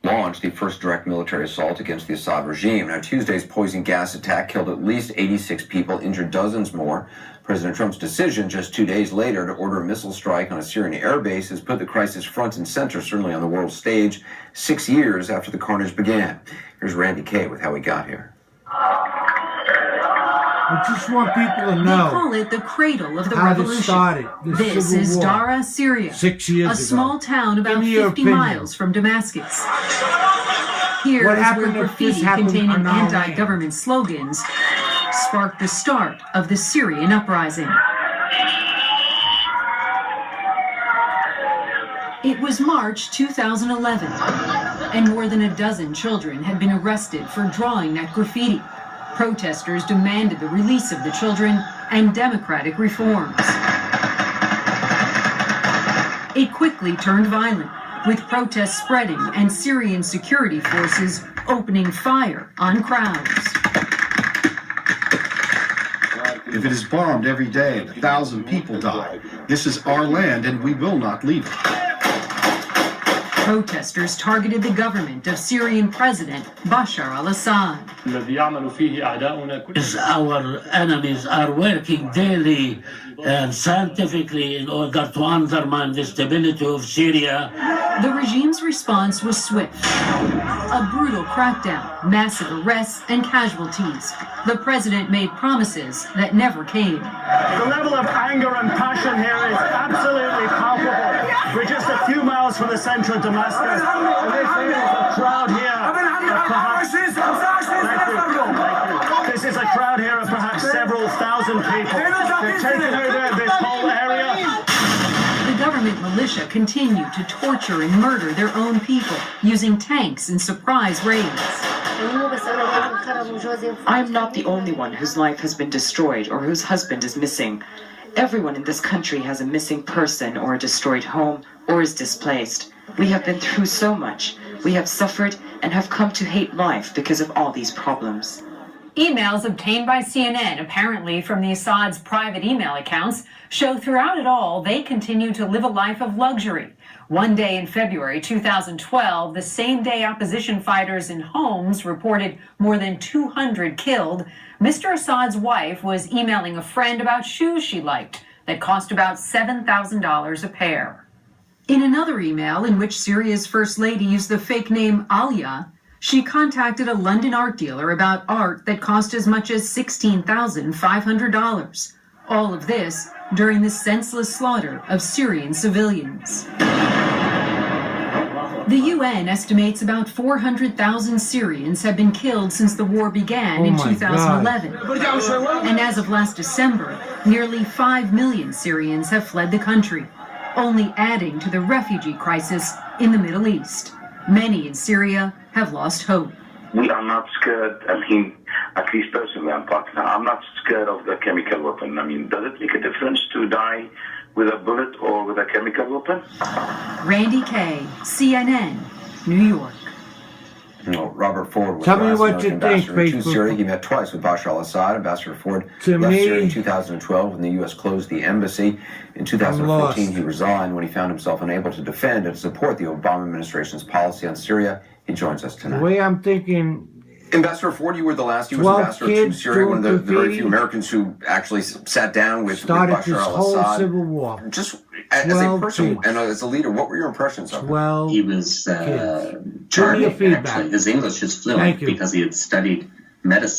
launched the first direct military assault against the Assad regime. Now, Tuesday's poison gas attack killed at least 86 people, injured dozens more. President Trump's decision just 2 days later to order a missile strike on a Syrian airbase has put the crisis front and center, certainly on the world stage, 6 years after the carnage began. Here's Randy Kay with how we got here. I just want people to know. They call it the cradle of the how revolution. It started, this is war. Dara, Syria, 6 years a ago. small town about 50 miles from Damascus. Here is where graffiti containing anti-government slogans sparked the start of the Syrian uprising. It was March 2011, and more than a dozen children had been arrested for drawing that graffiti. Protesters demanded the release of the children and democratic reforms. It quickly turned violent, with protests spreading and Syrian security forces opening fire on crowds. If it is bombed every day and 1,000 people die, this is our land and we will not leave it. Protesters targeted the government of Syrian President Bashar al-Assad. Our enemies are working daily and scientifically in order to undermine the stability of Syria. The regime's response was swift. A brutal crackdown, massive arrests, and casualties. The president made promises that never came. The level of anger and passion here is absolutely palpable. We're just a few miles from the center of Damascus, and this is a crowd here. This is a crowd here of perhaps several thousand people. They're taking over this whole area. The government militia continue to torture and murder their own people using tanks and surprise raids. I am not the only one whose life has been destroyed or whose husband is missing. Everyone in this country has a missing person or a destroyed home or is displaced. We have been through so much. We have suffered and have come to hate life because of all these problems. Emails obtained by CNN, apparently from the Assad's private email accounts, show throughout it all they continue to live a life of luxury. One day in February 2012, the same day opposition fighters in Homs reported more than 200 killed, Mr. Assad's wife was emailing a friend about shoes she liked that cost about $7,000 a pair. In another email in which Syria's first lady used the fake name Alia, she contacted a London art dealer about art that cost as much as $16,500. All of this during the senseless slaughter of Syrian civilians. The UN estimates about 400,000 Syrians have been killed since the war began in 2011. And as of last December, nearly 5 million Syrians have fled the country, only adding to the refugee crisis in the Middle East. Many in Syria have lost hope. We are not scared. I mean, at least personally, I'm not scared of the chemical weapon. I mean, does it make a difference to die with a bullet or with a chemical weapon? Randy Kay, CNN, New York. Robert Ford was Tell me last what American you think, ambassador to Facebook. Syria. He met twice with Bashar al-Assad. Ambassador Ford To left me, Syria in 2012 when the U.S. closed the embassy. In 2014, he resigned when he found himself unable to defend and support the Obama administration's policy on Syria. He joins us tonight. The way I'm thinking, Ambassador Ford, you were the last U.S. 12 ambassador to kids Syria, one of the doing very graffiti. few Americans who actually sat down with started Bashar this whole al-Assad. civil war. Just as a 12 person kids. and as a leader, what were your impressions of him? 12 He was kids. charming, feedback. actually. His English is fluent because he had studied medicine.